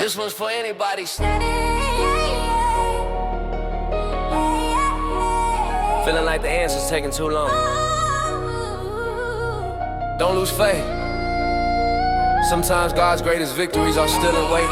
This one's for anybody feeling like the answer's taking too long. Don't lose faith. Sometimes God's greatest victories are still in wait.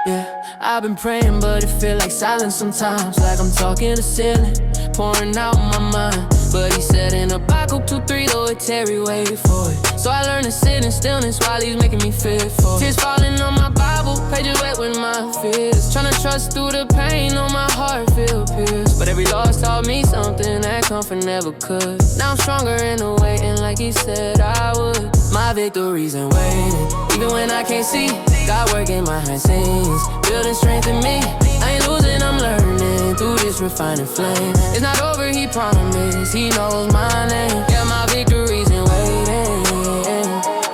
Yeah, I've been praying, but it feel like silence sometimes. Like I'm talking to ceiling, pouring out my mind. But he said in a Bible 2-3, though it tarry, wait for it. So I learned to sit in stillness while he's making me fearful. Tears falling on my Bible, pages wet with my fears. Tryna trust through the pain, on my heart feel pierced. But every loss taught me something that comfort never could. Now I'm stronger in the waiting, like he said I would. My victories in waiting, even when I can't see. God working behind scenes, building strength in me. I ain't losing, I'm learning through this refining flame. It's not over, he promised, he knows my name. Yeah, my victories in waiting,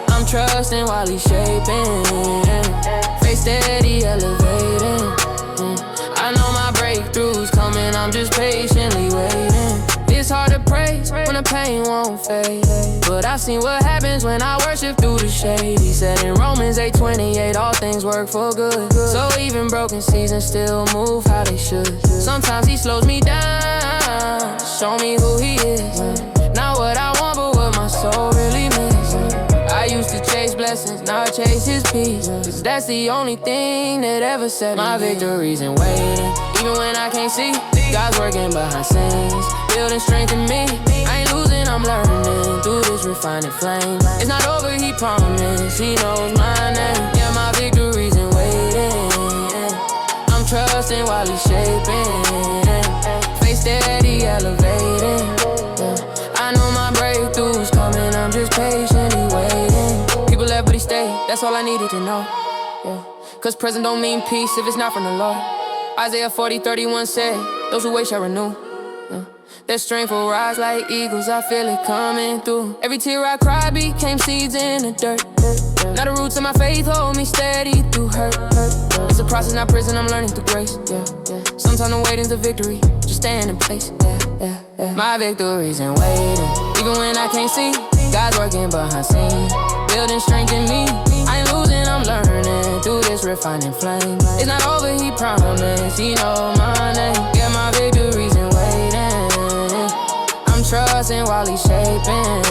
I'm trusting while he's shaping. Faith steady, elevating. I know my breakthrough's coming, I'm just patiently waiting. It's hard to praise when the pain won't fade, but I've seen what happens when I worship through the shade. He said in Romans 8:28, all things work for good. So even broken seasons still move how they should. Sometimes he slows me down, show me who he is. Not what I want, but what my soul really misses. I used to chase blessings, now I chase his peace. Cause that's the only thing that ever set my victories in waiting. Even when I can't see, God's working behind scenes, building strength in me. I ain't losing, I'm learning through this refining flame. It's not over, he promised, he knows my name. Yeah, my victories in waiting, I'm trusting while he's shaping. Faith steady, elevating. I know my breakthrough's coming, I'm just patiently waiting. People left but he stayed, that's all I needed to know. Yeah. Cause present don't mean peace if it's not from the Lord. Isaiah 40:31 said, those who wait shall renew. Their strength will rise like eagles, I feel it coming through. Every tear I cried became seeds in the dirt. Now the roots of my faith hold me steady through hurt. It's a process, not prison, I'm learning through grace. Sometimes the waiting's the victory, just stand in place. My victories in waiting, even when I can't see. God's working behind scenes, building strength in me. I ain't losing, I'm learning through this refining flame. It's not over, he promised, he knows my name. Yeah, my victories in waiting, I'm trusting while he's shaping.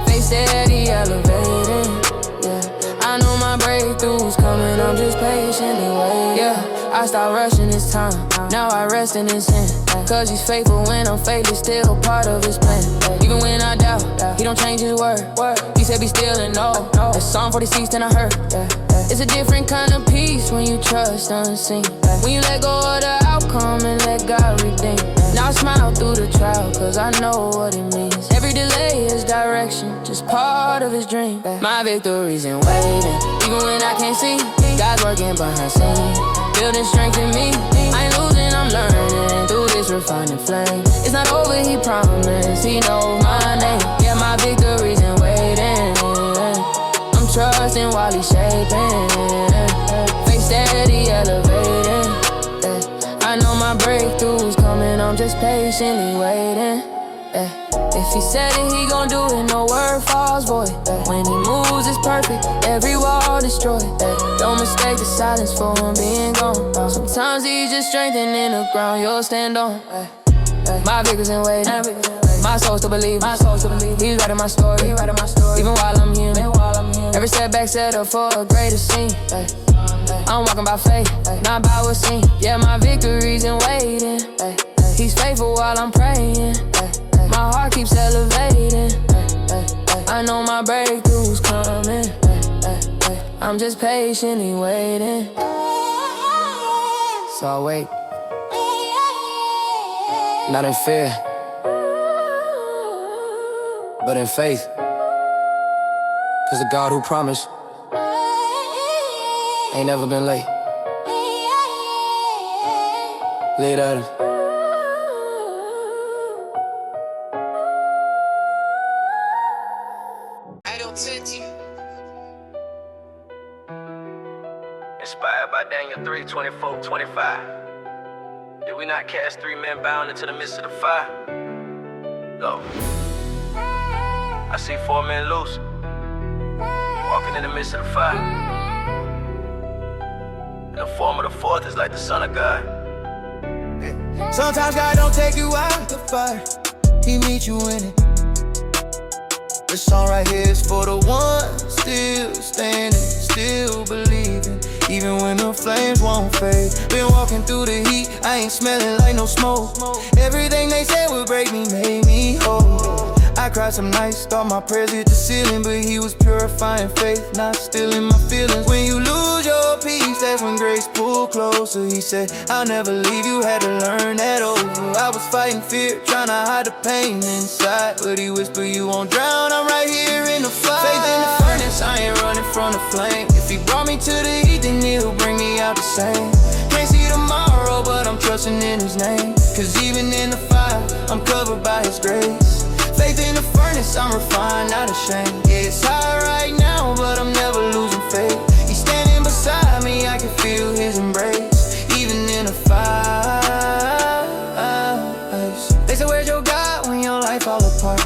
Faith steady, elevating. Yeah, I know my breakthrough's coming, I'm just patiently waiting. Yeah, I stopped rushing this time, now I rest in his hand. Cause he's faithful when I'm faithless, still part of his plan. Even when I doubt, he don't change his word. He said be still and know. That's Psalm 46, then I heard. It's a different kind of peace when you trust unseen. When you let go of the outcome and let God redeem. Now I smile through the trial, cause I know what it means. Every delay is direction, just part of his dream. My victories in waiting, even when I can't see. God's working behind scenes, building strength in me. I ain't losing, I'm learning through this refining flame. It's not over, he promised, he knows my name. Yeah, my victories in waiting, I'm trusting while he's shaping. Faith steady, elevating. I know my breakthrough's coming, I'm just patiently waiting. If he said it, he gon' do it, no word falls void. When he moves, it's perfect, every wall destroyed. Don't mistake the silence for him being gone. Sometimes he's just strengthening the ground you'll stand on. My victories in waiting, my soul still believe. He's writing my story, even while I'm human. Every setback set up for a greater scene. I'm walking by faith, not by what's seen. Yeah, my victories in waiting. He's faithful while I'm praying. My heart keeps elevating. I know my breakthrough's coming. I'm just patiently waiting. So I wait, not in fear, but in faith. Cause the God who promised ain't never been late. Lead at him. Inspired by Daniel 3:24-25. we not cast 3 men bound into the midst of the fire. Go. I see 4 men loose, walking in the midst of the fire. And the form of the 4th is like the Son of God. Sometimes God don't take you out the fire, He meet you in it. This song right here is for the ones still standing, still believing, even when the flames won't fade. Been walking through the heat, I ain't smelling like no smoke. Everything they said would break me made me whole. I cried some nights, thought my prayers hit the ceiling, but He was purifying faith, not stealing my feelings. When you lose your peace, that's when grace pulled closer. He said, I'll never leave you, had to learn that over. I was fighting fear, trying to hide the pain inside, but He whispered, you won't drown, I'm right here in the fire. Faith in the furnace, I ain't running from the flame. If He brought me to the heat, then He'll bring me out the same. Can't see tomorrow, but I'm trusting in His name. Cause even in the fire, I'm covered by His grace. Faith in the furnace, I'm refined, not ashamed. Yeah, it's high right now, but I'm never losing faith. He's standing beside me, I can feel His embrace. Even in the fire. They say, where's your God when your life fall apart?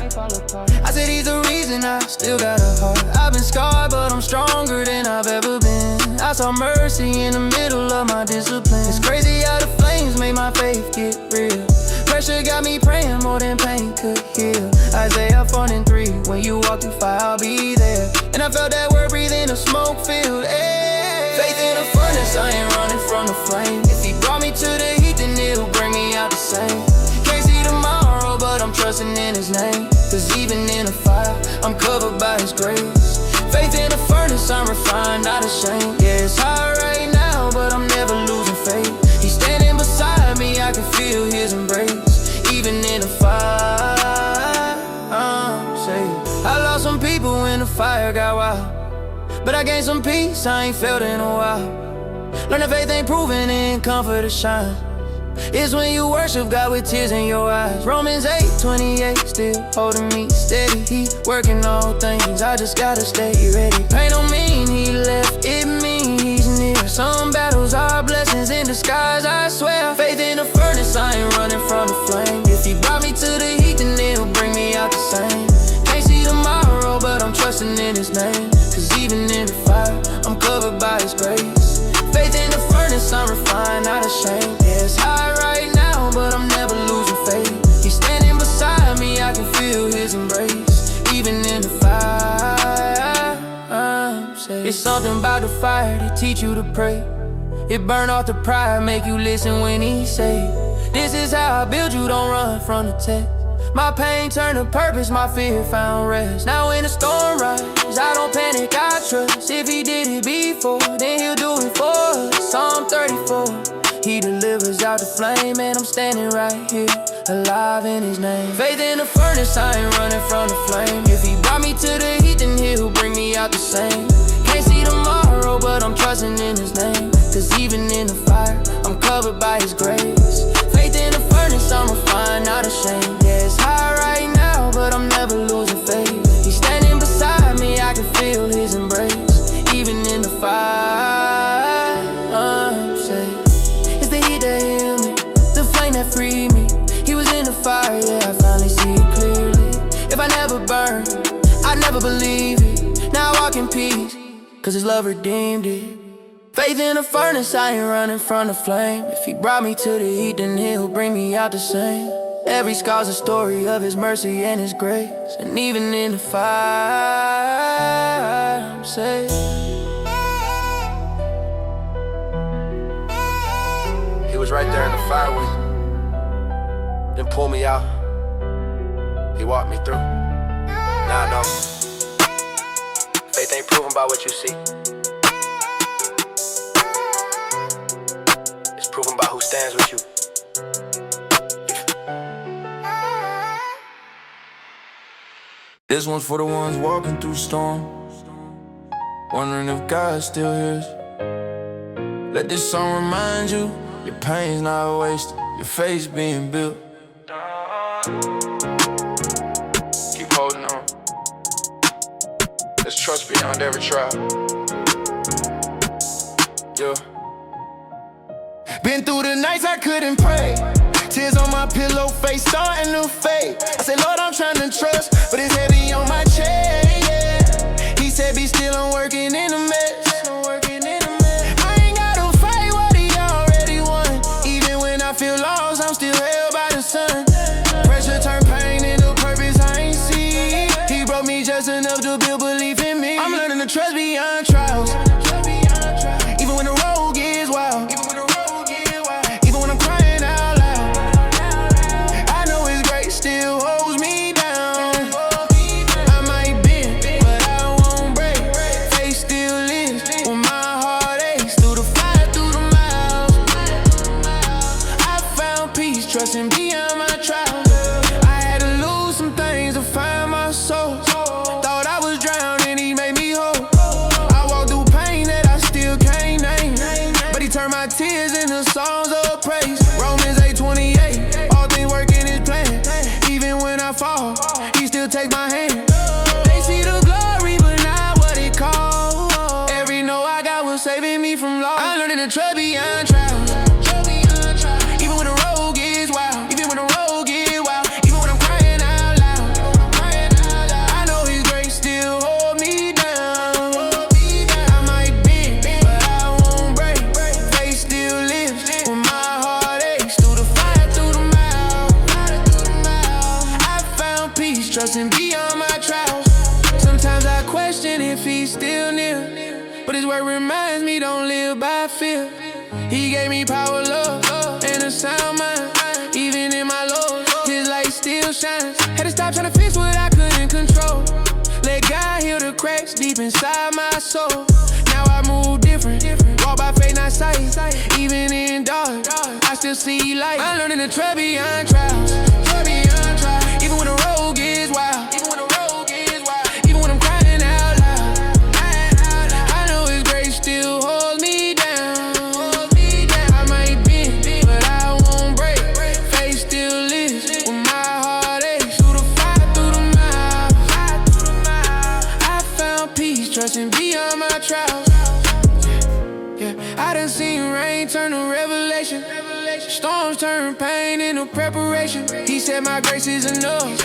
I said, He's the reason I still got a heart. I've been scarred, but I'm stronger than I've ever been. I saw mercy in the middle of my discipline. It's crazy how the flames made my faith get real. Pressure got me praying more than pain could heal. Isaiah 4:3, when you walk through fire, I'll be there. And I felt that word breathe in the smoke-filled air. Faith in the furnace, I ain't running from the flame. If He brought me to the heat, then He'll bring me out the same. Can't see tomorrow, but I'm trusting in His name. Cause even in the fire, I'm covered by His grace. Faith in the furnace, I'm refined, not ashamed. Yeah, it's high right now, but I'm never losing faith. He's standing beside me, I can feel His embrace. Even in the fire, I'm safe. I lost some people when the fire got wild, but I gained some peace I ain't felt in a while. Learn that faith ain't proven in comfort to shine. It's when you worship God with tears in your eyes. Romans 8:28, still holding me steady. He working all things, I just gotta stay ready. Pain don't mean He left, it means He's near. Some battles are blessings in disguise, I swear. Faith in the furnace, I ain't running from the flame. If He brought me to the heat, then He'll bring me out the same. Can't see tomorrow, but I'm trusting in His name. Cause even in the fire, I'm covered by His grace. Faith in the furnace, I'm refined, not ashamed. Yeah, it's high right now, but I'm never losing faith. He's standing beside me, I can feel His embrace. Even in the fire, I'm safe. It's something about the fire that teach you to pray. It burn off the pride, make you listen when He say, this is how I build you, don't run from the test. My pain turned to purpose, my fear found rest. Now when the storm rises, I don't panic, I trust. If He did it before, then He'll do it for us. Psalm 34, He delivers out the flame, and I'm standing right here, alive in His name. Faith in the furnace, I ain't running from the flame. If He brought me to the heat, then He'll bring me out the same. Can't see tomorrow, but I'm trusting in His name. Cause even in the fire, I'm covered by His grace. Faith in the furnace, I'm refined, not ashamed. Yeah, it's high right now, but I'm never losing faith. He's standing beside me, I can feel His embrace. Even in the fire, I'm safe. It's the heat that healed me, the flame that freed me. He was in the fire, yeah, I finally see it clearly. If I never burned, I'd never believe it. Now I walk in peace, cause His love redeemed it. Faith in the furnace, I ain't running from the flame. If He brought me to the heat, then He'll bring me out the same. Every scar's a story of His mercy and His grace. And even in the fire, I'm safe. He was right there in the fire with me, then pulled me out. He walked me through. Now I know faith ain't proven by what you see. It's proven by who stands with you. This one's for the ones walking through storms, wondering if God still hears. Let this song remind you, your pain's not wasted, your faith's being built. Keep holding on. There's trust beyond every trial. Yeah. Been through the night. nights I couldn't pray. Tears on my pillow, face starting to fade. I said, Lord, I'm trying to trust, but it's heavy on my chest, yeah. He said, be still, I'm working in a mess. I ain't gotta fight what he already won. Even when I feel lost, I'm still held by the sun. Pressure turned pain into purpose I ain't see. He broke me just enough to build belief in me. I'm learning to trust beyond trials. Even when the road gets wild. Even when I'm crying out loud. I know his grace still holds me down. I might bend, but I won't break. Faith still lives when my heart aches. Through the fire, through the miles, I found peace, trusting beyond my trials. I had to lose some things to find my soul. Thought I was drowning, he made me whole. I walked through pain that I still can't name, but he turned my tears into songs of praise. Romans 8:28, all things work in his plan. Even when I fall, he still takes my hand. They see the glory, but not what it costs. Every no I got was saving me from loss. I'm learning to trust beyond trials. Even when the road gets wild. Even when the road gets wild. Even when I'm crying out loud. I know his grace still hold me down. I might bend, but I won't break. Faith still lives when my heart aches. Through the fire, through the miles, I found peace, trusting beyond my trials. Sometimes I question if he's still near, but his word reminds me don't live by fear. He gave me power, love, and a sound mind. Even in my lows, his light still shines. Had to stop trying to fix what I couldn't control. Let God heal the cracks deep inside my soul. Now I move different, walk by faith, not sight. Even in dark, I still see light. I'm learning to trust beyond trials. Even when the road gets wild. Even when I'm crying out loud. I know his grace still holds me down. I might bend, but I won't break. Faith still lives when my heart aches. Through the fire, through the miles, I found peace, trusting beyond my trials. Yeah, I done seen rain turn to revelation. Storms turn pain into preparation. He said my grace is enough.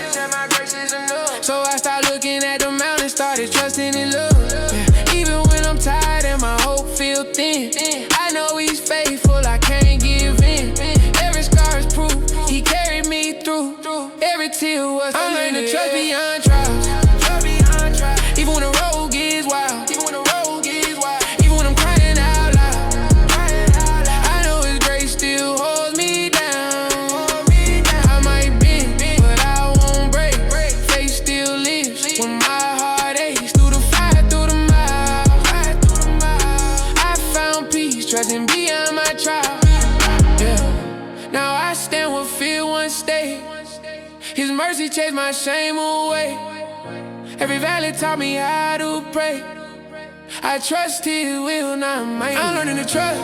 So I started looking at the mountain, started trusting in love. Yeah, even when I'm tired and my hope feel thin, I know he's faithful, I can't give in. Every scar is proof, he carried me through. Every tear was I'm learning to trust beyond trials. Even when the road gets wild. Even when I'm crying out loud. I know his grace still holds me down. I might bend, but I won't break. Faith still lives when my heart aches. Through the fire, through the miles, I found peace, trusting beyond my trial. Yeah. Now I stand where fear once stayed. His mercy chased my shame away. Every valley taught me how to pray. I trust his will, not mine. I'm learning to trust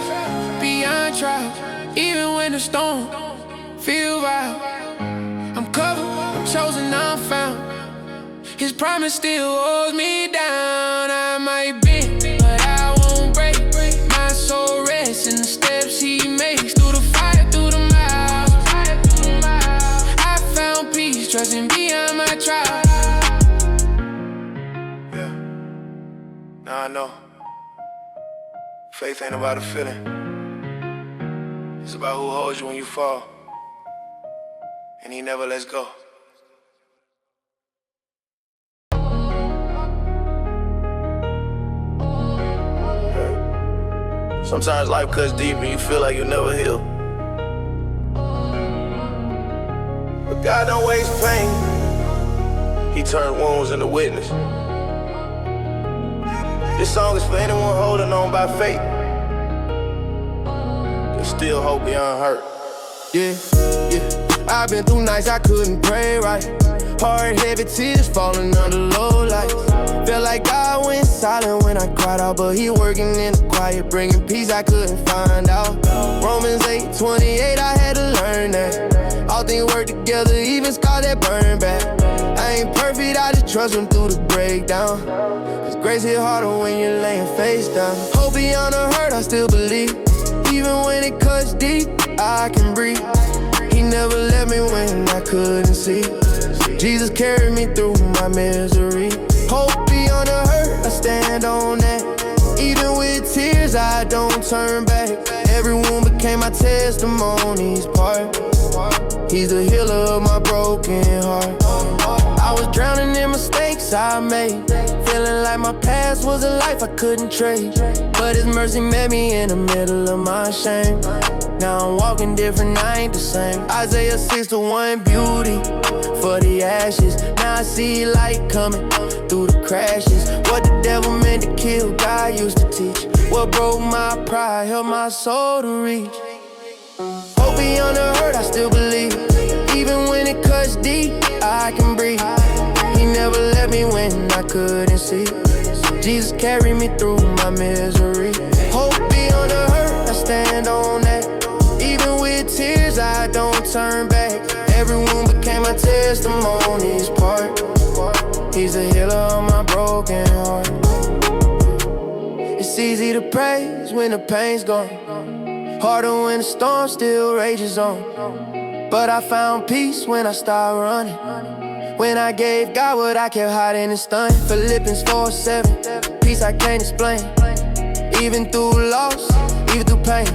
beyond trials. Even when the storm feel wild, I'm covered, I'm chosen, I'm found. His promise still holds me down. I might bend, but I won't break. My soul rests in the steps he makes. Through the fire, through the miles, I found peace, trusting beyond my trials. Yeah. Now I know. Faith ain't about a feeling. It's about who holds you when you fall. And he never lets go. Sometimes life cuts deep and you feel like you'll never heal. But God don't waste pain. He turned wounds into witness. This song is for anyone holding on by faith. There's still hope beyond hurt. Yeah. I've been through nights I couldn't pray right. Hard, heavy tears falling under low lights. Felt like God went silent when I cried out, but he working in the quiet, bringing peace I couldn't find out. Romans 8:28, I had to learn that all things work together, even scars that burn back. I ain't perfect, I just trust him through the breakdown. Cause grace hit harder when you're laying face down. Hope beyond the hurt, I still believe. Even when it cuts deep, I can breathe. He never let me when I couldn't see. Jesus carried me through my misery. Hope beyond the hurt, I stand on that. Even with tears, I don't turn back. Every wound became my testimony's part. He's the healer of my broken heart. I was drowning in mistakes I made, feeling like my past was a life I couldn't trade. But his mercy met me in the middle of my shame. Now I'm walking different, I ain't the same. Isaiah 6:1, beauty for the ashes. Now I see light coming through the crashes. What the devil meant to kill, God used to teach. What broke my pride, helped my soul to reach. Hope beyond the hurt, I still believe. Even when it cuts deep, I can breathe. He never let me when I couldn't see. Jesus carried me through my misery. Hope beyond the hurt, I stand on that. Even with tears, I don't turn back. Every wound became my testimony's part. He's the healer of my broken heart. It's easy to praise when the pain's gone, harder when the storm still rages on. But I found peace when I stopped running, when I gave God what I kept hiding and stunning. Philippians 4:7, peace I can't explain. Even through loss, even through pain,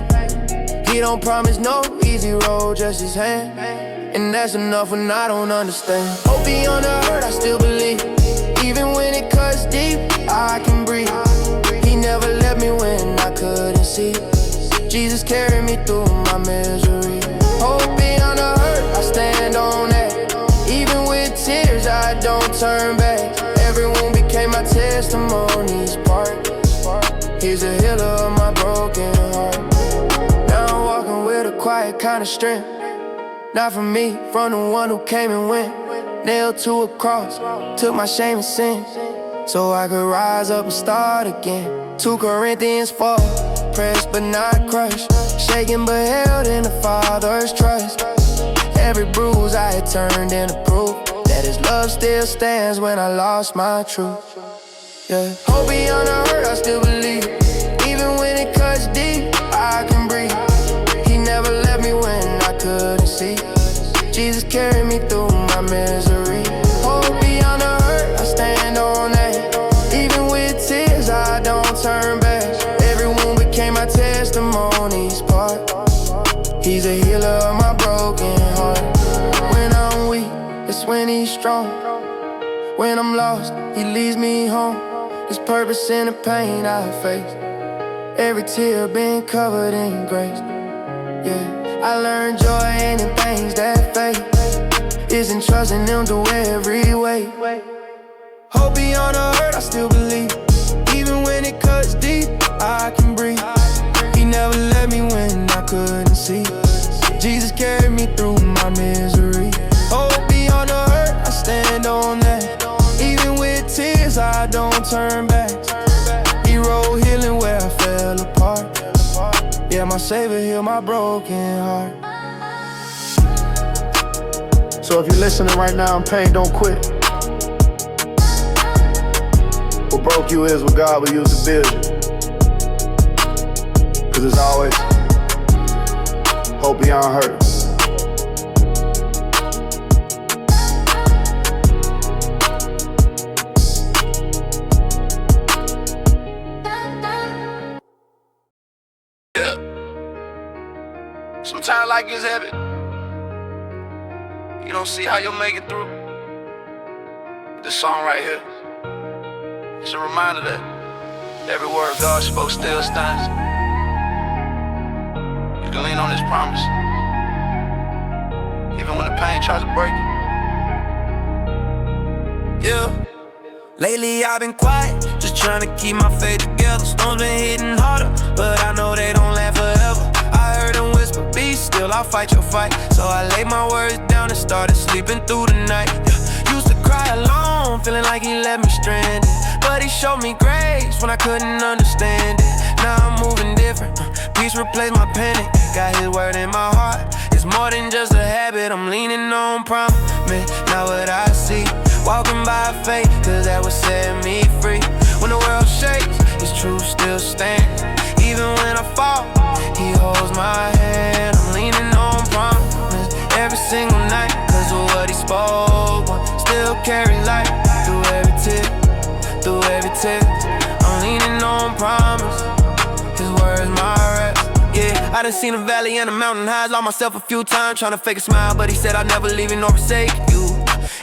he don't promise no easy road, just his hand. And that's enough when I don't understand. Hope beyond the hurt, I still believe. Even when it cuts deep, I can breathe. He never left me when I couldn't see. Jesus carried me through my misery. Hope beyond the hurt, I stand on that. Even with tears, I don't turn back. Every wound became my testimony's part. He's a healer of my broken heart. Now I'm walking with a quiet kind of strength. Not from me, from the one who came and went. Nailed to a cross, took my shame and sin, so I could rise up and start again. 2 Corinthians 4, pressed but not crushed, shaken but held in the Father's trust. Every bruise I had turned into proof that his love still stands when I lost my truth. Yeah. Hope beyond the hurt, I still believe. Even when it cuts deep, I can breathe. He never left me when I couldn't see. Jesus carried me through my misery. Hope beyond the hurt, I stand on that. Even with tears, I don't turn back. Every wound became my testimony's part. He's a healer of my broken heart. When I'm weak, it's when he's strong. When I'm lost, he leads me home. There's purpose in the pain I face. Every tear been covered in grace. Yeah, I learned joy in the things that fade. Isn't trusting him through every way. Hope beyond the hurt, I still believe. Even when it cuts deep, I can breathe. He never let me when I couldn't see. Jesus carried me through my misery. Hope beyond the hurt, I stand on that. Even with tears, I don't turn back. He wrote healing where I fell apart. Yeah, my Savior healed my broken heart. So if you're listening right now in pain, don't quit. What broke you is what God will use to build you. 'Cause there's always hope beyond hurt. Yeah. Sometimes life gets heavy. You don't see how you'll make it through. This song right here, it's a reminder that every word God spoke still stands. You can lean on his promise, even when the pain tries to break you. Yeah. Lately I've been quiet, just trying to keep my faith together. Storms been hitting harder, but I know they don't last forever. I heard them whisper, be still, I'll fight your fight. So I laid my words down and started sleeping through the night. Yeah. Used to cry alone, feeling like he left me stranded, but he showed me grace when I couldn't understand it. Now I'm moving different, peace replaced my panic. Got his word in my heart, it's more than just a habit. I'm leaning on promise, now what I see. Walking by faith, 'cause that would set me free. When the world shakes, his truth still stands. Even when I fall, he holds holds my hand. I'm leaning on promise every single night, cause of what he spoke. Still carry light through every tear, through every tear. I'm leaning on promise, his words my rest. Yeah, I done seen a valley and a mountain highs. Lost myself a few times trying to fake a smile, but he said I'd never leave you nor forsake you.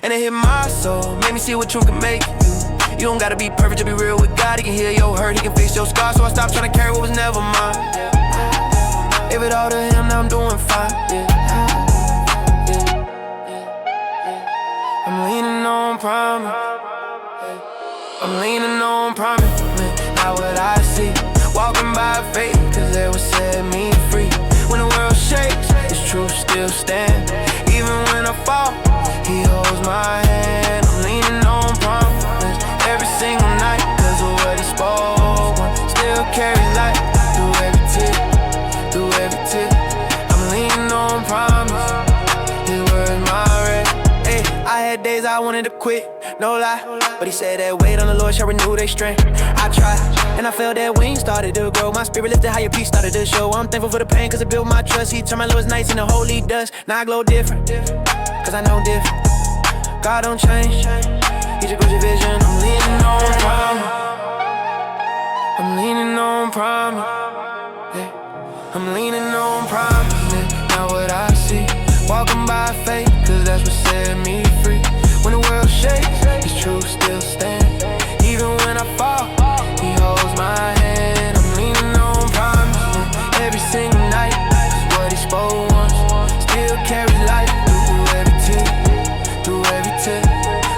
And it hit my soul, made me see what truth can make you. You don't gotta be perfect to be real with God. He can heal your hurt, he can fix your scars. So I stopped trying to carry what was never mine. Gave it all to him, now I'm doing fine. I'm leaning on promise. I'm leaning on promise. Not what I see. Walking by faith, cause that would set me free. When the world shakes, his truth still stands. Even when I fall, he holds my hand. I'm leaning on promise every single night, cause of what he spoke. Still carry light through every tear, through every tear. I'm leaning on promise, his word my rest. Hey, I had days I wanted to quit, no lie, but he said that wait on the Lord shall renew their strength. I tried, and I felt that wings started to grow. My spirit lifted higher, peace started to show. I'm thankful for the pain, cause it built my trust. He turned my lowest nights into holy dust. Now I glow different, cause I know different. God don't change, he just grows your vision. I'm leaning on promise. I'm leaning on promise. Yeah. I'm leaning on promise. Yeah. Not what I see. Walking by faith, cause that's what set me free. When the world shakes, his truth still stands. Even when I fall, he holds my hand. I'm leaning on promise. Yeah. Every single night, cause what he spoke once still carries life through every tear, through every tear.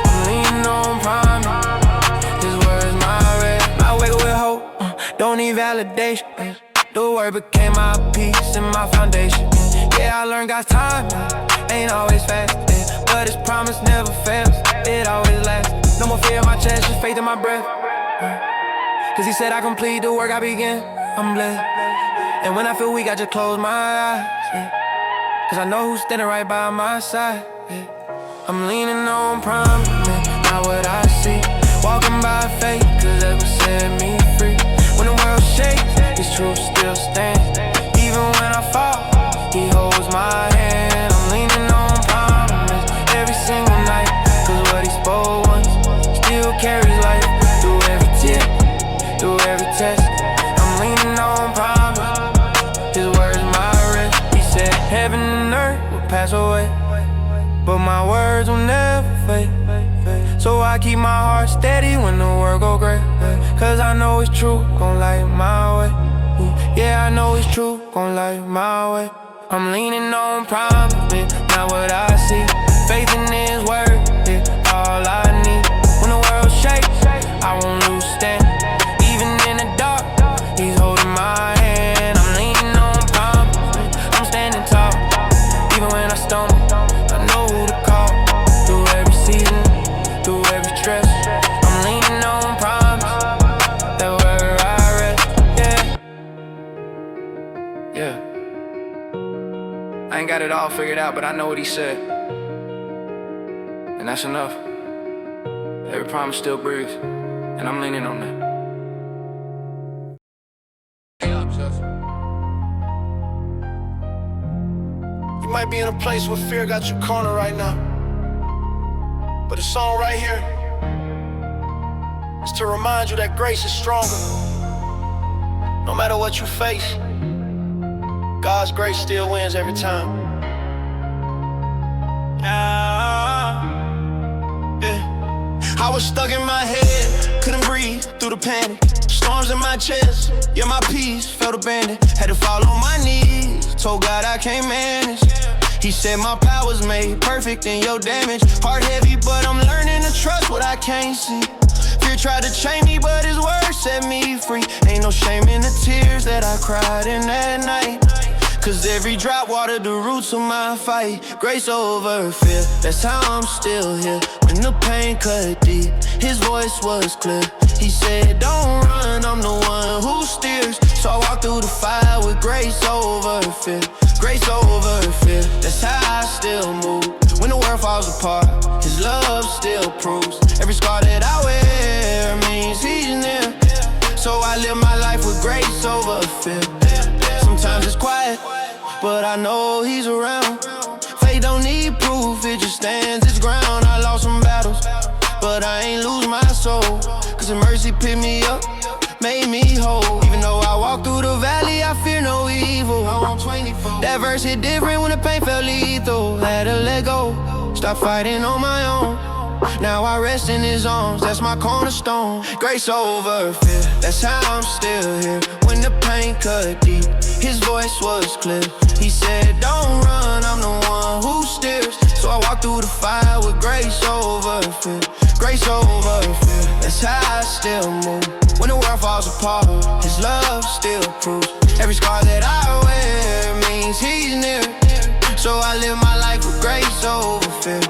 I'm leaning on promise, his words my rest. I wake up with hope, don't need validation. The word became my peace and my foundation. Yeah, I learned God's time ain't always fast, but his promise never fails, it always lasts. No more fear in my chest, just faith in my breath. Cause he said I complete the work I began, I'm blessed. And when I feel weak, I just close my eyes, cause I know who's standing right by my side. I'm leaning on promise, not what I see. Walking by faith, cause that will set me free. When the world shakes, his truth still stands. Even when I fall, he holds my hand. I'm leaning on promise every single night, cause what he spoke once still carries life through every tear, through every test. I'm leaning on promise, his words my rest. He said heaven and earth will pass away, but my words will never fade. So I keep my heart steady when the world go great, cause I know it's true, gon' light my way. Yeah, I know it's true, gon' light my way. I'm leaning on promise, not what I see. Faith in his word, all I need. When the world shakes, I won't lose stand. Even in the dark, he's holding my hand. I'm leaning on promise, I'm standing tall. Even when I stumble, I know who to call. Through every season, through every stress, I'm leaning on promise, that word I rest. Yeah. I ain't got it all figured out, but I know what he said, and that's enough. Every promise still breathes, and I'm leaning on that. You might be in a place where fear got you cornered right now, but the song right here is to remind you that grace is stronger. No matter what you face, God's grace still wins every time. I was stuck in my head, couldn't breathe through the panic. Storms in my chest, yeah, my peace felt abandoned. Had to fall on my knees, told God I can't manage. He said my power's made perfect in your damage. Heart heavy, but I'm learning to trust what I can't see. Fear tried to chain me, but his word set me free. Ain't no shame in the tears that I cried in that night, cause every drop watered the roots of my fight. Grace over fear, that's how I'm still here. When the pain cut deep, his voice was clear. He said, don't run, I'm the one who steers. So I walk through the fire with grace over fear. Grace over fear, that's how I still move. When the world falls apart, his love still proves. Every scar that I wear means he's near. So I live my life with grace over fear. Sometimes it's quiet, but I know he's around. Faith don't need proof, it just stands its ground. I lost some battles, but I ain't lose my soul. Cause the mercy picked me up, made me whole. Even though I walk through the valley, I fear no evil. That verse hit different when the pain felt lethal. Had to let go, stop fighting on my own. Now I rest in his arms, that's my cornerstone. Grace over fear, that's how I'm still here. When the pain cut deep, his voice was clear. He said, don't run, I'm the one who steers. So I walk through the fire with grace over fear. Grace over fear, that's how I still move. When the world falls apart, his love still proves. Every scar that I wear means he's near. So I live my life with grace over fear.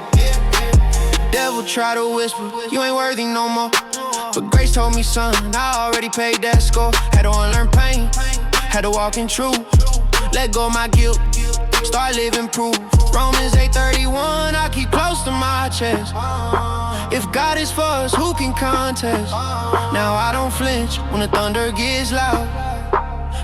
Devil try to whisper, you ain't worthy no more. But grace told me, son, I already paid that score. Had to unlearn pain, had to walk in truth. Let go of my guilt, start living proof. Romans 8:31, I keep close to my chest. If God is for us, who can contest? Now I don't flinch when the thunder gets loud.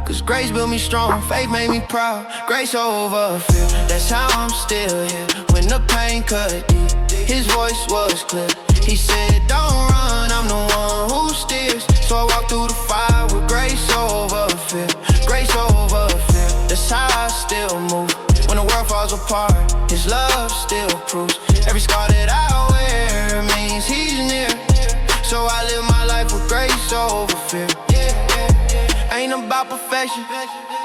Cause grace built me strong, faith made me proud. Grace over fear, that's how I'm still here. When the pain cut deep, his voice was clear. He said, don't run, I'm the one who steers. So I walk through the fire with grace over fear. Grace over fear, that's how I still move. When the world falls apart, his love still proves. Every scar that I wear means he's near. So I live my life with grace over fear. Ain't about perfection,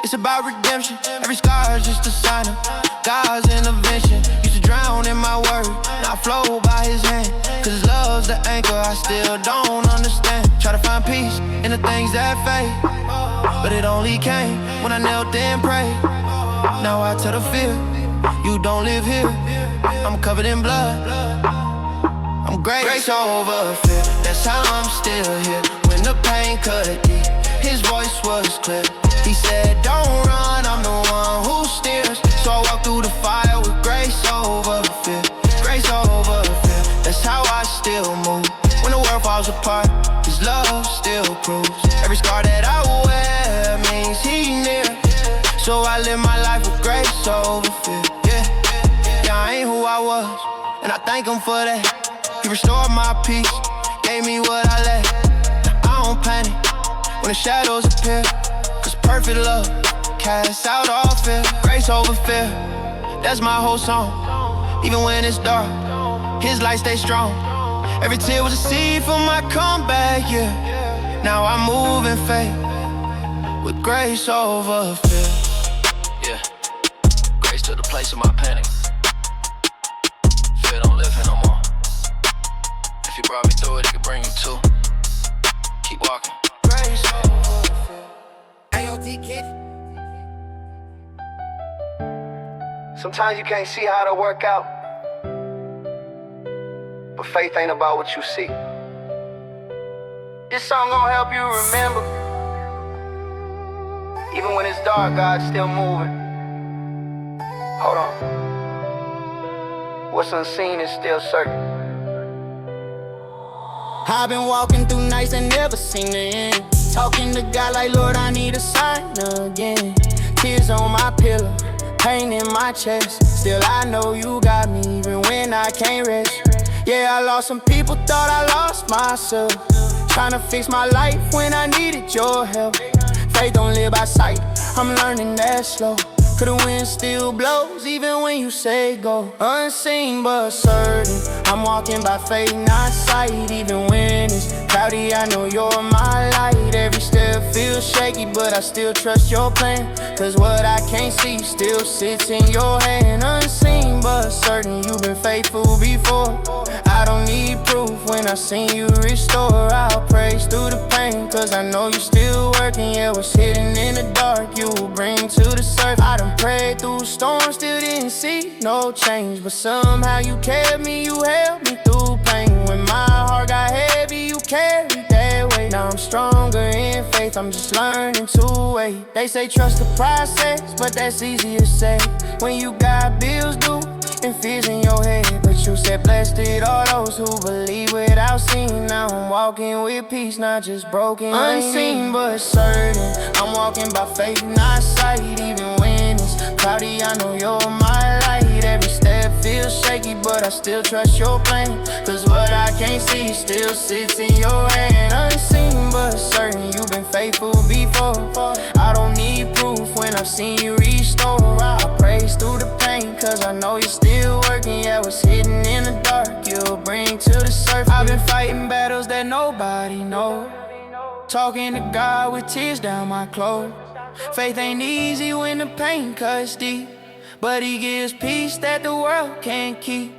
it's about redemption. Every scar is just a sign of God's intervention. Used to drown in my worry, now I flow by his hand. Cause love's the anchor I still don't understand. Try to find peace in the things that fade, but it only came when I knelt and prayed. Now I tell the fear, you don't live here. I'm covered in blood, I'm grace over fear. That's how I'm still here. When the pain cut deep, his voice was clear. He said, don't run, I'm the one who steers. So I walk through the fire with grace over fear. Grace over fear, that's how I still move. When the world falls apart, his love still proves. Every scar that I wear means he's near. So I live my life with grace over fear. Yeah, I ain't who I was, and I thank him for that. He restored my peace, gave me what I lacked. I don't panic when the shadows appear, cause perfect love casts out all fear. Grace over fear, that's my whole song. Even when it's dark, his light stays strong. Every tear was a seed for my comeback, yeah. Now I move in faith with grace over fear. Yeah, grace to the place of my panic. Fear don't live here no more. If you brought me through it, it could bring you too. Keep walking. Grace over fear. AOT kid. Sometimes you can't see how it'll work out, but faith ain't about what you see. This song gon' help you remember. Even when it's dark, God's still moving. Hold on. What's unseen is still certain. I've been walking through nights and never seen the end. Talking to God like, Lord, I need a sign again. Tears on my pillow, pain in my chest. Still I know you got me even when I can't rest. Yeah, I lost some people, thought I lost myself. Tryna fix my life when I needed your help. Faith don't live by sight, I'm learning that slow. Cause the wind still blows even when you say go. Unseen but certain, I'm walking by faith, not sight. Even when it's cloudy, I know you're my light. Every step feels shaky, but I still trust your plan. Cause what I can't see still sits in your hand. Unseen but certain, you've been faithful before. I don't need proof when I seen you restore. I'll praise through the pain, cause I know you're still working. Yeah, what's hidden in the dark, you will bring to the surface. I done prayed through storms, still didn't see no change, but somehow you kept me, you held me through pain. When my heart got heavy, you carried that weight. Now I'm stronger in faith, I'm just learning to wait. They say trust the process, but that's easier said when you got bills due and fears in your head. But you said blessed it all those who believe without seeing. Now I'm walking with peace, not just broken. Unseen but certain, I'm walking by faith, not sight. Even when it's cloudy, I know you're my light. Every step feels shaky, but I still trust your plan. Cause what I can't see still sits in your hand. Unseen but certain, you've been faithful before. I don't need proof when I've seen you restore. I praise through the pain, cause I know you're still working. Yeah, what's hidden in the dark, you'll bring to the surface. I've been fighting battles that nobody knows, talking to God with tears down my clothes. Faith ain't easy when the pain cuts deep, but he gives peace that the world can't keep.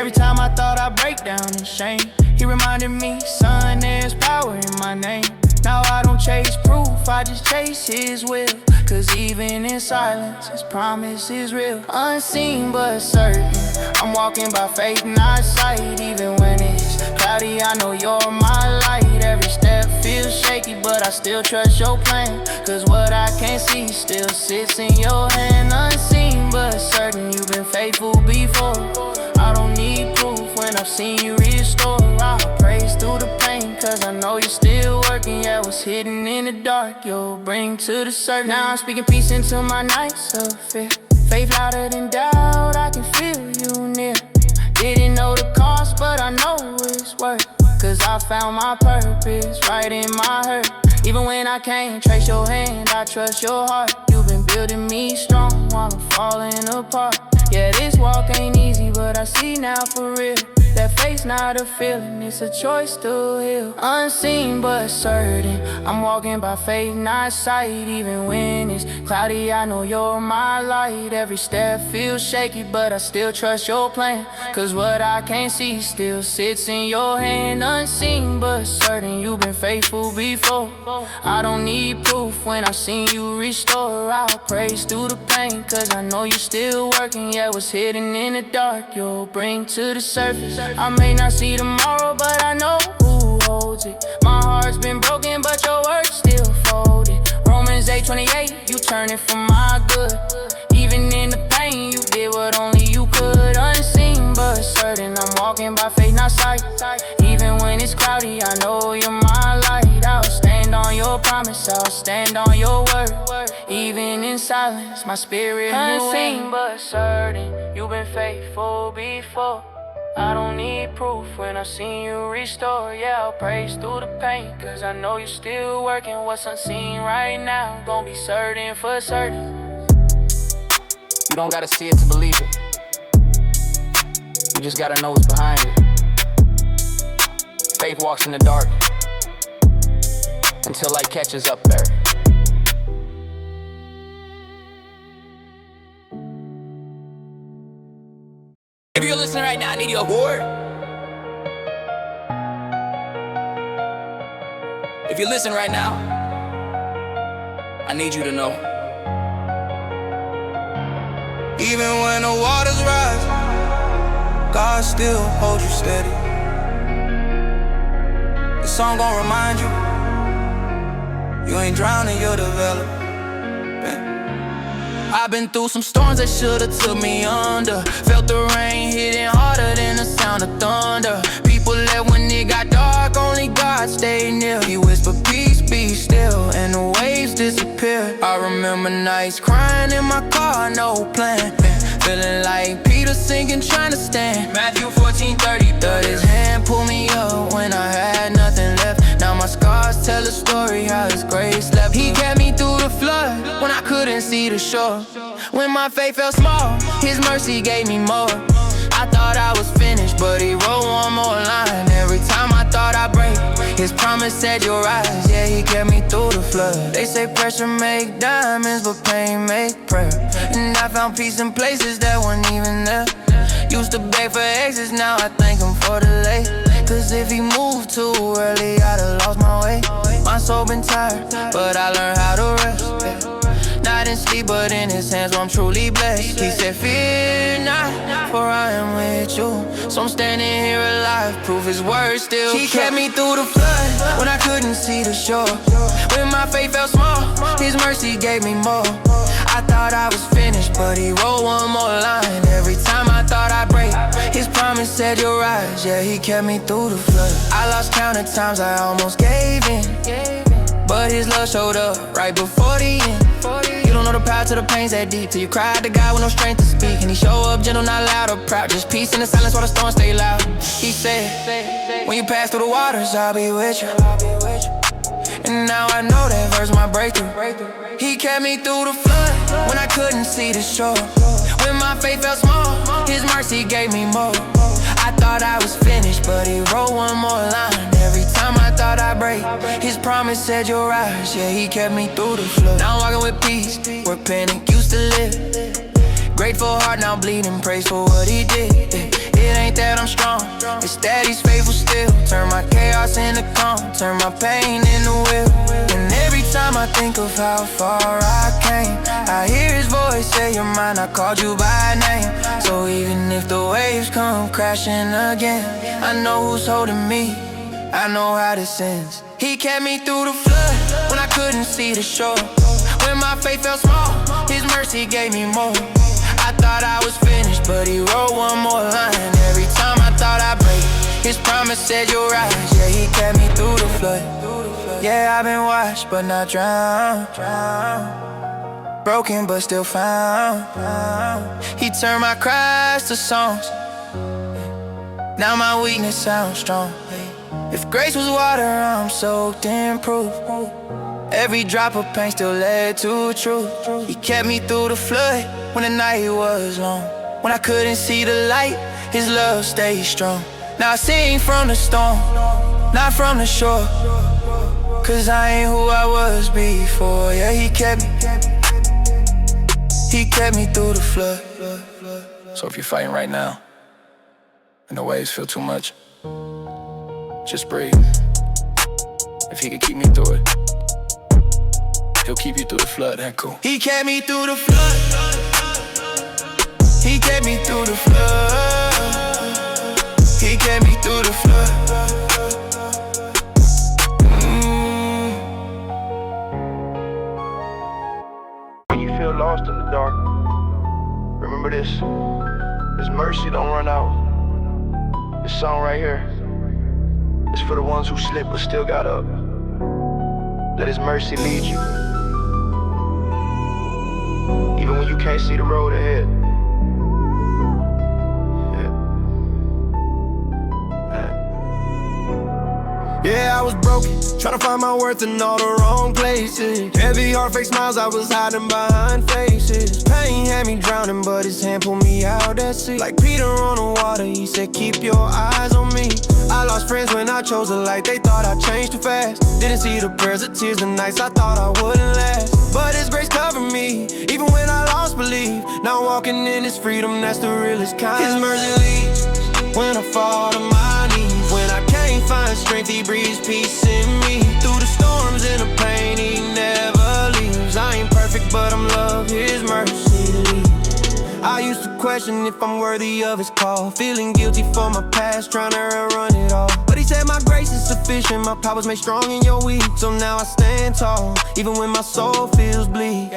Every time I thought I'd break down in shame, he reminded me, son, there's power in my name. Now I don't chase proof, I just chase his will. Cause even in silence, his promise is real. Unseen but certain, I'm walking by faith, not sight. Even when it's cloudy, I know you're my light. Every step feels shaky, but I still trust your plan. Cause what I can't see still sits in your hand. Unseen but certain, you've been faithful before. I don't need proof when I've seen you restore. I'll praise through the pain, cause I know you're still working. Yeah, what's hidden in the dark, you'll bring to the surface. Now I'm speaking peace into my nights of fear. Faith louder than doubt, I can feel you near. Didn't know the cost, but I know it's worth. Cause I found my purpose right in my hurt. Even when I can't trace your hand, I trust your heart. You've been building me strong while I'm falling apart. Yeah, this walk ain't easy, but I see now for real. That faith's not a feeling, it's a choice to heal. Unseen but certain, I'm walking by faith, not sight. Even when it's cloudy, I know you're my light. Every step feels shaky, but I still trust your plan. Cause what I can't see still sits in your hand. Unseen but certain, you've been faithful before. I don't need proof when I've seen you restore. I'll praise through the pain, cause I know you're still working. Yeah, what's hidden in the dark, you'll bring to the surface. I may not see tomorrow, but I know who holds it. My heart's been broken, but your word's still folded. Romans 8:28, you turn it for my good. Even in the pain, you did what only you could. Unseen but certain, I'm walking by faith, not sight. Even when it's cloudy, I know you're my light. I'll stand on your promise, I'll stand on your word. Even in silence, my spirit knew. Unseen but certain, you've been faithful before. I don't need proof when I've seen you restore. Yeah, I'll praise through the pain, cause I know you're still working. What's unseen right now, gon' be certain for certain. You don't gotta see it to believe it. You just gotta know what's behind it. Faith walks in the dark until light catches up there. If you're listening right now, I need your word. If you're listening right now, I need you to know. Even when the waters rise, God still holds you steady. This song gon' remind you, you ain't drowning, you're developing. I've been through some storms that should've took me under. Felt the rain hitting harder than the sound of thunder. People left when it got dark, only God stayed near. He whispered, peace, be still, and the waves disappeared. I remember nights crying in my car, no plan. Feeling like Peter sinking, trying to stand. Matthew 14:30. But his hand pulled me up when I had nothing left. Now my scars tell a story how his grace left. He kept me through the flood when I couldn't see the shore. When my faith felt small, his mercy gave me more. I thought I was finished, but he wrote one more line. Every time I thought I'd break, his promise said you'll rise. Yeah, he kept me through the flood. They say pressure make diamonds, but pain make prayer. And I found peace in places that weren't even there. Used to beg for exits, now I thank him for the late. Cause if he moved too early, I'd have lost my way. My soul been tired, but I learned how to rest. Not in sleep, but in his hands where I'm truly blessed. He said, fear not, for I am with you. So I'm standing here alive, proof his word still. He kept me through the flood when I couldn't see the shore. When my faith felt small, his mercy gave me more. I thought I was finished, but he wrote one more line. Every time I thought I'd break, his promise said you'll rise. Yeah, he kept me through the flood. I lost count of times I almost gave in, but his love showed up right before the end. You don't know the power to the pains that deep. Till you cry out to God with no strength to speak. And he show up gentle, not loud or proud. Just peace in the silence while the storm stay loud. He said, when you pass through the waters, I'll be with you. And now I know that verse my breakthrough. He kept me through the flood when I couldn't see the shore. When my faith felt small, his mercy gave me more. I thought I was finished, but he wrote one more line. Every time I thought I'd break, his promise said you'll rise. Yeah, he kept me through the flood. Now I'm walking with peace, where panic used to live. Grateful heart now bleeding, praise for what he did. It ain't that I'm strong, it's that he's faithful still. Turn my chaos into calm, turn my pain into will. And every time I think of how far I came, I hear his voice say you're mine, I called you by name. So even if the waves come crashing again, I know who's holding me, I know how this ends. He kept me through the flood when I couldn't see the shore. When my faith felt small, his mercy gave me more. I thought I was finished, but he wrote one more line. Every time I thought I'd break, his promise said you'll rise. Yeah, he kept me through the flood. Yeah, I've been washed, but not drowned. Broken, but still found. He turned my cries to songs. Now my weakness sounds strong. If grace was water, I'm soaked in proof. Every drop of pain still led to truth. He kept me through the flood when the night was long. When I couldn't see the light, his love stayed strong. Now I sing from the storm, not from the shore. Cause I ain't who I was before. Yeah, he kept me through the flood. So if you're fighting right now, and the waves feel too much, just breathe. If he could keep me through it, he'll keep you through the flood, that cool. He kept me through the flood. He kept me through the flood. He kept me through the flood. When you feel lost in the dark, remember this. His mercy don't run out. This song right here is for the ones who slipped but still got up. Let his mercy lead you, even when you can't see the road ahead. Yeah, I was broken, trying to find my worth in all the wrong places. Heavy heart, fake smiles, I was hiding behind faces. Pain had me drowning, but his hand pulled me out that sea. Like Peter on the water, he said, keep your eyes on me. I lost friends when I chose a light, they thought I changed too fast. Didn't see the prayers, the tears, the nights I thought I wouldn't last. But his grace covered me, even when I lost belief. Now walking in his freedom, that's the realest kind. His mercy leads when I fall to my knees. When I can't find strength, he breathes peace in me. Through the storms and the pain, he never leaves. I ain't perfect, but I'm loved, his mercy leads. I used to question if I'm worthy of his call, feeling guilty for my past, trying to run it all. But he said my grace is sufficient, my power's made strong in your weak. So now I stand tall, even when my soul feels bleak.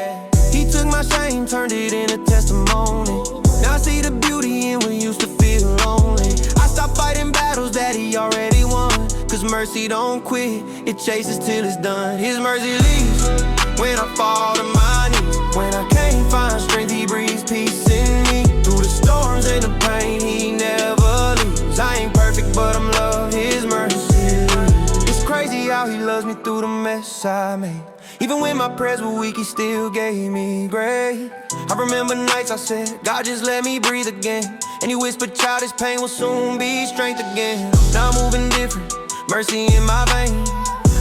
He took my shame, turned it into testimony. Now I see the beauty in what used to feel lonely. I stopped fighting battles that he already won. Cause mercy don't quit, it chases till it's done. His mercy leads when I fall to my knees. When I can't find strength, he breathes peace in me. Through the storms and the pain, he never leaves. I ain't perfect, but I'm loved, his mercy leads. It's crazy how he loves me through the mess I made. Even when my prayers were weak, he still gave me grace. I remember nights I said, God, just let me breathe again. And he whispered, child, this pain will soon be strength again. Now I'm moving different, mercy in my veins.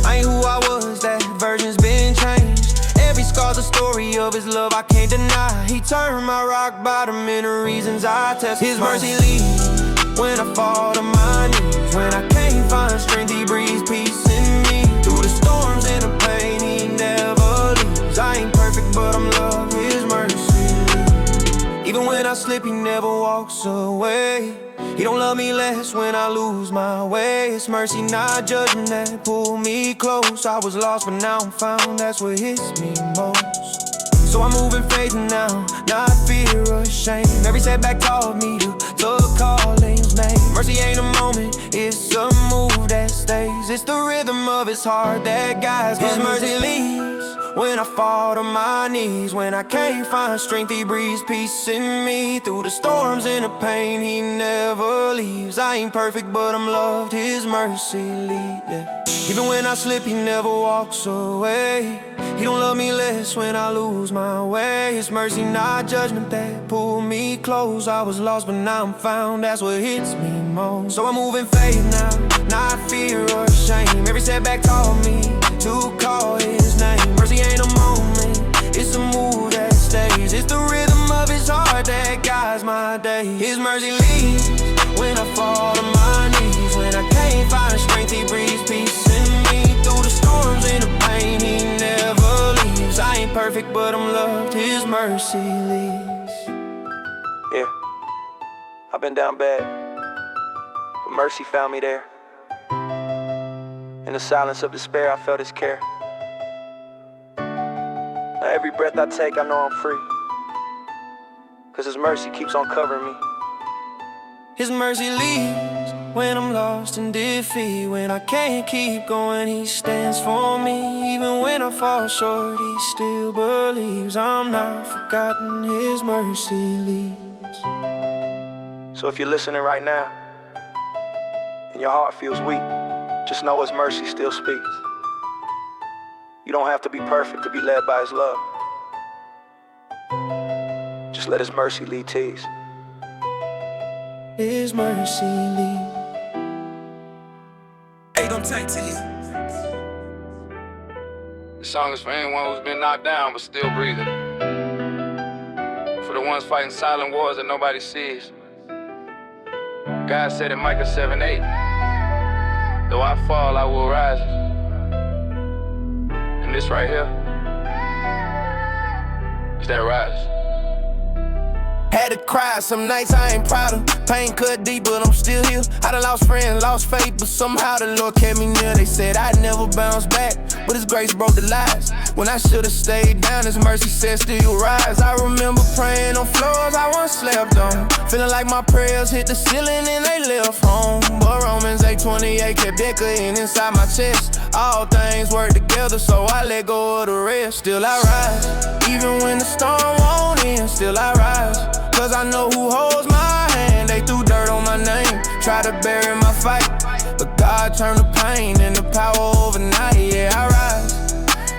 I ain't who I was, that version's been changed. Every scar's a story of his love I can't deny. He turned my rock bottom into reasons I testify. His mercy leads when I fall to my knees. When I can't find strength, he breathes peace in me. Through the storms and the pain, he never leaves. I ain't perfect, but I'm loved, his mercy. Even when I slip, he never walks away. He don't love me less when I lose my way. It's mercy, not judgment, that pulled me close. I was lost, but now I'm found, that's what hits me most. So I move in faith now, not fear or shame. Every setback taught me to call his name. Mercy ain't a moment, it's a move that stays. It's the rhythm of his heart that guides. His mercy leads when I fall to my knees. When I can't find strength, he breathes peace in me. Through the storms and the pain, he never leaves. I ain't perfect, but I'm loved, his mercy lead, yeah. Even when I slip, he never walks away. He don't love me less when I lose my way. His mercy, not judgment, that pulled me close. I was lost, but now I'm found, that's what hits me most. So I move in faith now, not fear or shame. Every setback taught me to call his name. Mercy ain't a moment, it's a mood that stays. It's the rhythm of his heart that guides my day. His mercy leads when I fall to my knees. When I can't find strength, he breathes peace in me. Through the storms and the pain, he never leaves. I ain't perfect, but I'm loved, his mercy leads. Yeah, I've been down bad, but mercy found me there. In the silence of despair, I felt his care. Now every breath I take, I know I'm free, 'cause his mercy keeps on covering me. His mercy leads when I'm lost in defeat. When I can't keep going, he stands for me. Even when I fall short, he still believes I'm not forgotten, his mercy leads. So if you're listening right now, and your heart feels weak, just know his mercy still speaks. You don't have to be perfect to be led by his love. Just let his mercy lead tease. His mercy leads. Hey, don't take to you. This song is for anyone who's been knocked down but still breathing. For the ones fighting silent wars that nobody sees. God said in Micah 7:8, though I fall, I will rise. And this right here is that rise. Had to cry, some nights I ain't proud of. Pain cut deep, but I'm still here. I done lost friends, lost faith, but somehow the Lord kept me near. They said I'd never bounce back, but his grace broke the lies. When I should've stayed down, his mercy said still you rise. I remember praying on floors I once slept on, feeling like my prayers hit the ceiling and they left home. But Romans 8:28 kept echoing inside my chest. All things work together, so I let go of the rest. Still I rise, even when the storm won't end. Still I rise, 'cause I know who holds my hand. They threw dirt on my name, tried to bury my fight, but God turned the pain into power overnight. Yeah, I rise,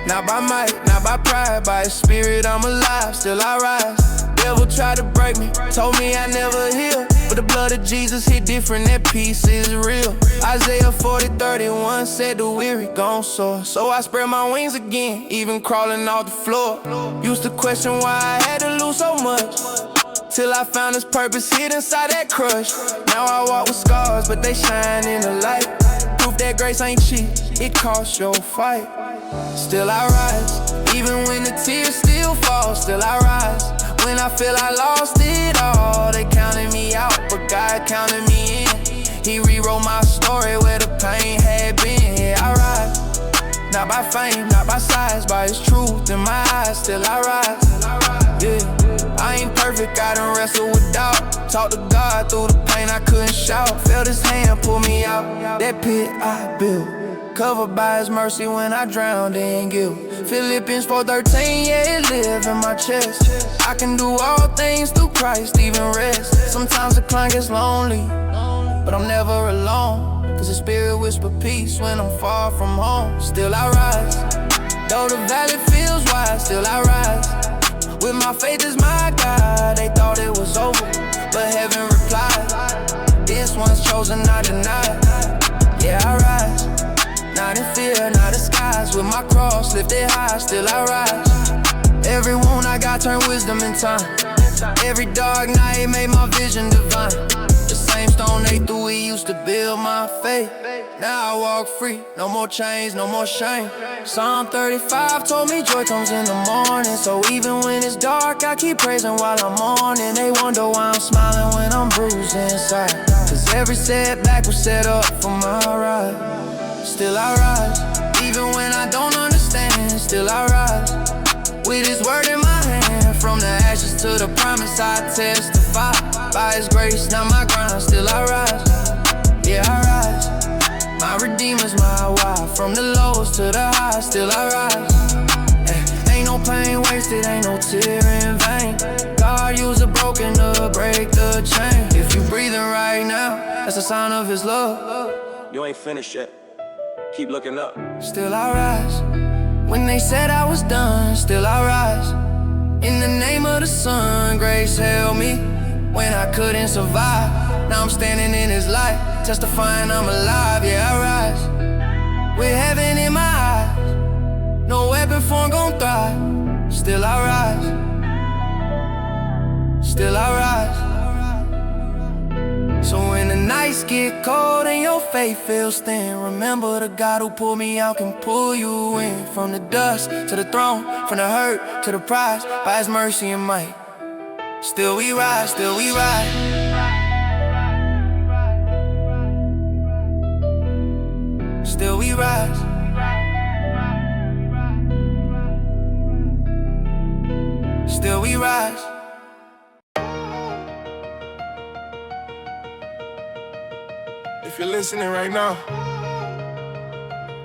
not by might, not by pride, by his spirit I'm alive. Still I rise. Devil tried to break me, told me I never heal, but the blood of Jesus hit different, that peace is real. Isaiah 40:31 said the weary gon' soar. So I spread my wings again, even crawling off the floor. Used to question why I had to lose so much, till I found his purpose hid inside that crush. Now I walk with scars, but they shine in the light. Proof that grace ain't cheap, it costs your fight. Still I rise, even when the tears still fall. Still I rise, when I feel I lost it all. They counted me out, but God counted me in. He rewrote my story where the pain had been. Yeah, I rise, not by fame, not by size, by his truth in my eyes. Still I rise, yeah. I ain't perfect, I done wrestled with doubt. Talk to God through the pain, I couldn't shout. Felt his hand pull me out, that pit I built, covered by his mercy when I drowned in guilt. Philippians 4:13, yeah, it live in my chest. I can do all things through Christ, even rest. Sometimes the climb gets lonely, but I'm never alone, 'cause the spirit whisper peace when I'm far from home. Still I rise, though the valley feels wide. Still I rise, with my faith as my guide. They thought it was over, but heaven replied, this one's chosen, not denied. Yeah, I rise, not in fear, not disguised. With my cross lifted high, still I rise. Every wound I got turned wisdom in time. Every dark night made my vision divine. The same stone they threw, we used to build my faith. Now I walk free, no more chains, no more shame. Psalm 35 told me joy comes in the morning. So even when it's dark, I keep praising while I'm mourning. They wonder why I'm smiling when I'm bruised inside, 'cause every setback was set up for my ride. Still I rise, even when I don't understand. Still I rise, with his word in my hand. From the ashes to the promise I testify. By his grace, not my grind. Still I rise, yeah I rise. My redeemer's my wife. From the lows to the highs, still I rise. sign of his love. You ain't finished yet. Keep looking up. Still I rise. When they said I was done, still I rise. In the name of the sun, grace held me when I couldn't survive. Now I'm standing in his light, testifying I'm alive. Yeah, I rise with heaven in my eyes. No weapon form gon' thrive. Still I rise. Still I rise. So when the nights get cold and your faith feels thin, remember the God who pulled me out can pull you in. From the dust to the throne, from the hurt to the prize, by his mercy and might. Still we rise, still we rise. Still we rise. Still we rise. If you're listening right now,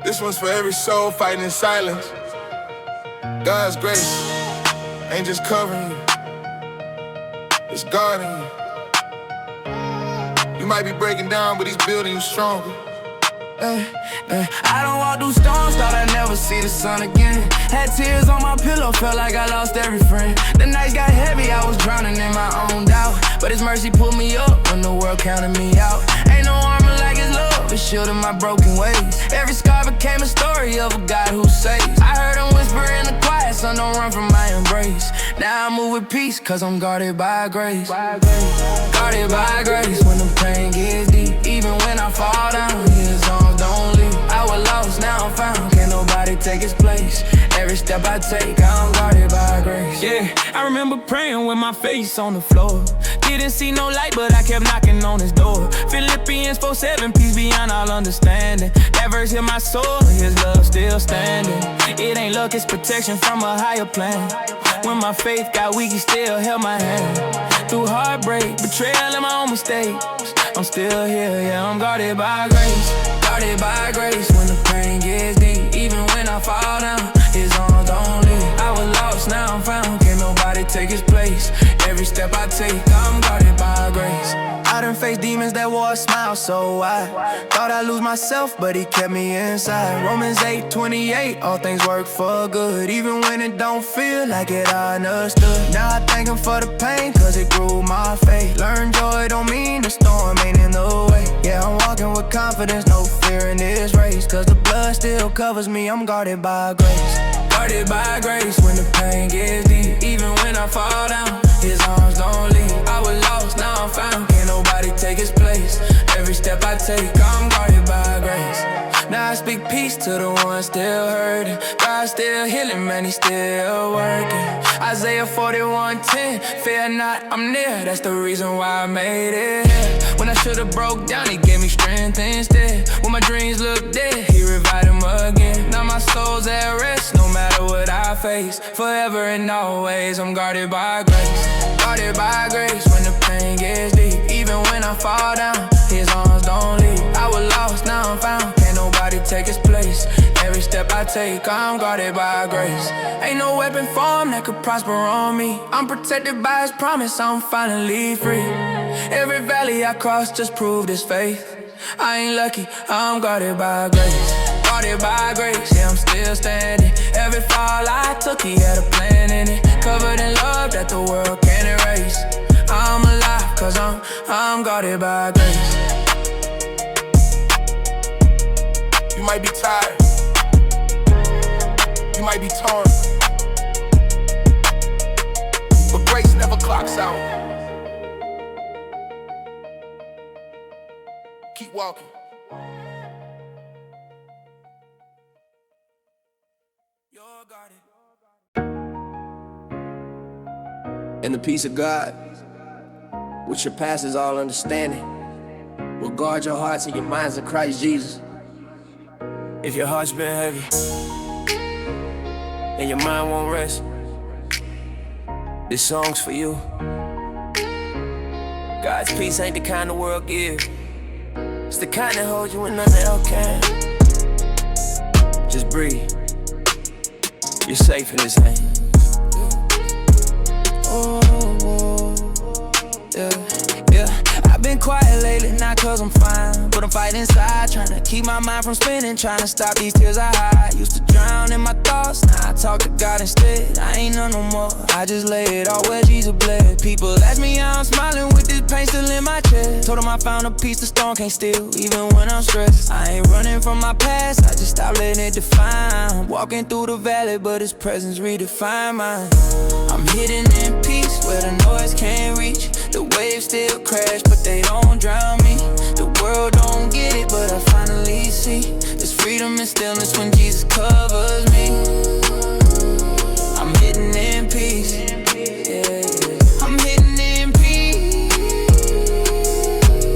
this one's for every soul fighting in silence. God's grace ain't just covering you, it's guarding you. You might be breaking down, but he's building you stronger. I don't walk through storms, thought I'd never see the sun again. Had tears on my pillow, felt like I lost every friend. The nights got heavy, I was drowning in my own doubt. But his mercy pulled me up when the world counted me out. Ain't no armor like his love, it shielded my broken ways. Every scar became a story of a God who saves. I heard him whisper in the quiet, son, don't run from my embrace. Now I move with peace, cause I'm guarded by grace. Guarded by grace when the pain gets deep. Even when I fall down, his arms don't leave. I was lost, now I'm found, can't nobody take his place. Every step I take, I'm guarded by grace. Yeah, I remember praying with my face on the floor. Didn't see no light, but I kept knocking on his door. Philippians 4:7, peace beyond all understanding. That verse hit my soul, his love still standing. It ain't luck, it's protection from a higher plan. When my faith got weak, he still held my hand. Through heartbreak, betrayal, and my own mistakes, I'm still here, yeah, I'm guarded by grace. Guarded by grace when the pain gets deep. Even when I fall down, his arms don't leave. I was lost, now I'm found, can't nobody take his place. Every step I take, I'm guarded by grace. I done faced demons that wore a smile so wide. Thought I'd lose myself, but he kept me inside. Romans 8:28, all things work for good. Even when it don't feel like it, I understood. Now I thank him for the pain, cause it grew my faith. Learn joy don't mean the storm ain't in the way. Yeah, I'm walking with confidence, no fear in this race. Cause the blood still covers me, I'm guarded by grace. Guarded by grace when the pain gets deep. Even when I fall down, his arms don't leave. I was lost, now I'm found, can't nobody take his place. Every step I take, I'm guarded by grace. Now I speak peace to the ones still hurting. God still healing, man, he's still working. Isaiah 41:10, fear not, I'm near. That's the reason why I made it here. When I should've broke down, he gave me strength instead. When my dreams look dead, he revived them again. Now my soul's at rest, no matter what I face. Forever and always, I'm guarded by grace. Guarded by grace when the pain gets deep. Even when I fall down, his arms don't leave. I was lost, now I'm found, can't nobody take his place. Every step I take, I'm guarded by grace. Ain't no weapon formed that could prosper on me. I'm protected by his promise, I'm finally free. Every valley I cross just proved his faith. I ain't lucky, I'm guarded by grace. Guarded by grace, yeah, I'm still standing. Every fall I took, he had a plan in it. Covered in love that the world can't erase. I'm alive, cause I'm guarded by grace. You might be tired, you might be torn, but grace never clocks out. Keep walking. You're guarded. And the peace of God, which surpasses all understanding, will guard your hearts and your minds in Christ Jesus. If your heart's been heavy and your mind won't rest, this song's for you. God's peace ain't the kind the world gives. It's the kind that holds you when nothing else can. Just breathe. You're safe in his hands. Oh, yeah, yeah. I've been quiet lately, not cause I'm fine, but I'm fighting inside, trying to keep my mind from spinning, trying to stop these tears I hide. Used to drown in my thoughts, now I talk to God instead. I ain't none no more, I just lay it all where Jesus bled. People ask me how I'm smiling with this pain still in my chest. Told them I found a piece the storm can't steal, even when I'm stressed. I ain't running from my past, I just stop letting it define. Walking through the valley, but His presence redefine mine. I'm hidden in peace, where the noise can't reach. The waves still crash, but they don't drown me. The world don't get it, but I finally see there's freedom and stillness when Jesus covers me. I'm hidden in peace, yeah. I'm hidden in peace,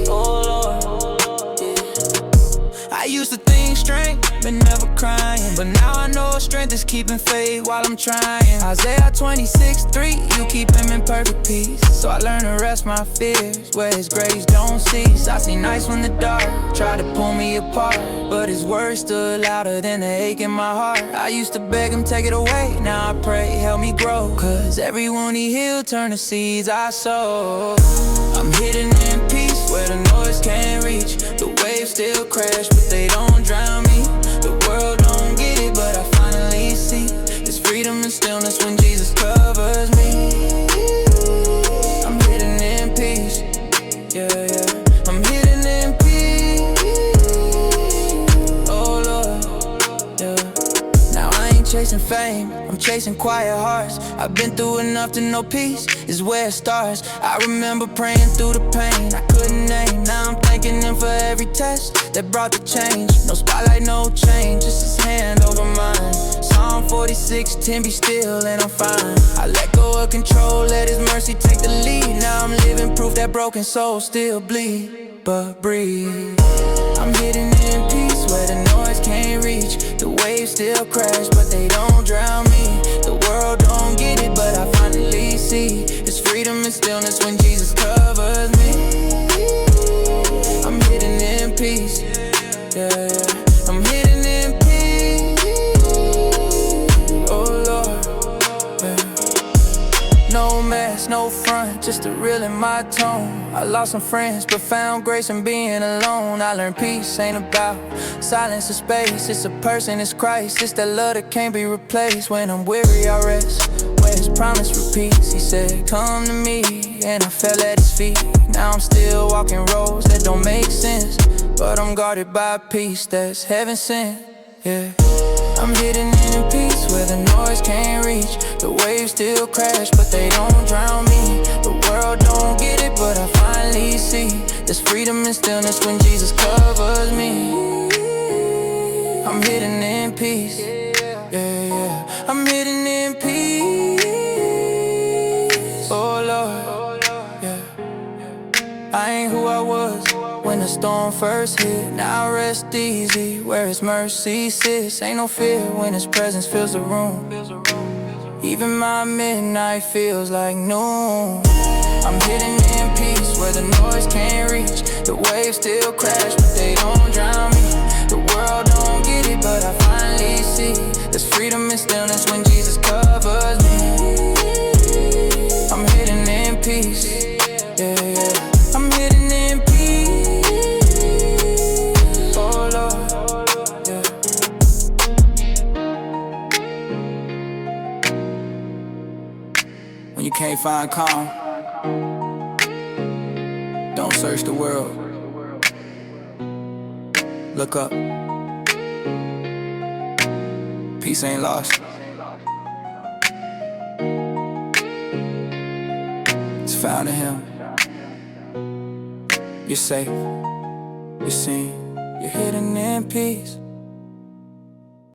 oh Lord, yeah. I used to think strength been never crying, but now I know strength is keeping faith while I'm trying. Isaiah 26:3, you keep Him in perfect peace. So I learn to rest my fears where His grace don't cease. I see nights when the dark try to pull me apart, but His word stood louder than the ache in my heart. I used to beg Him take it away, now I pray help me grow, cause every wound He healed turn to seeds I sow. I'm hidden in peace where the noise can't reach. The waves still crash, but they don't drown me. The world don't get it, but I finally see there's freedom and stillness when Jesus covers me. I'm hidden in peace, yeah, yeah. I'm hidden in peace, oh Lord, yeah. Now I ain't chasing fame, I'm chasing quiet hearts. I've been through enough to know peace is where it starts. I remember praying through the pain I couldn't name. Now I'm thanking Him for every test that brought the change. No spotlight, no change, just His hand over mine. Psalm 46:10, be still and I'm fine. I let go of control, let His mercy take the lead. Now I'm living proof that broken souls still bleed, but breathe. I'm hidden in peace where the noise can't reach. The waves still crash, but they don't drown me. The world don't get it, but I finally see there's freedom and stillness when Jesus covers me. I'm hidden in peace, yeah, yeah. I'm hidden in peace, oh Lord, yeah. No mask, no front, just the real in my tone. I lost some friends, but found grace in being alone. I learned peace ain't about silence or space. It's a person, it's Christ. It's that love that can't be replaced. When I'm weary, I rest where His promise repeats. He said, come to me, and I fell at His feet. Now I'm still walking roads that don't make sense, but I'm guarded by peace that's heaven sent, yeah. I'm hidden in peace where the noise can't reach. The waves still crash, but they don't drown me. The world don't get it, but I finally see there's freedom and stillness when Jesus covers me. I'm hidden in peace, yeah, yeah. I'm hidden in peace, oh Lord, yeah. I ain't who I was when the storm first hit. Now I rest easy where His mercy sits. Ain't no fear when His presence fills the room. Even my midnight feels like noon. I'm hidden in peace where the noise can't reach. The waves still crash, but they don't drown me. The world don't get it, but I finally see there's freedom and stillness when Jesus covers me. I'm hidden in peace, yeah, yeah. I'm hidden in peace, oh Lord, yeah. When you can't find calm, don't search the world. Look up. Peace ain't lost. It's found in Him. You're safe, you're seen, you're hidden in peace.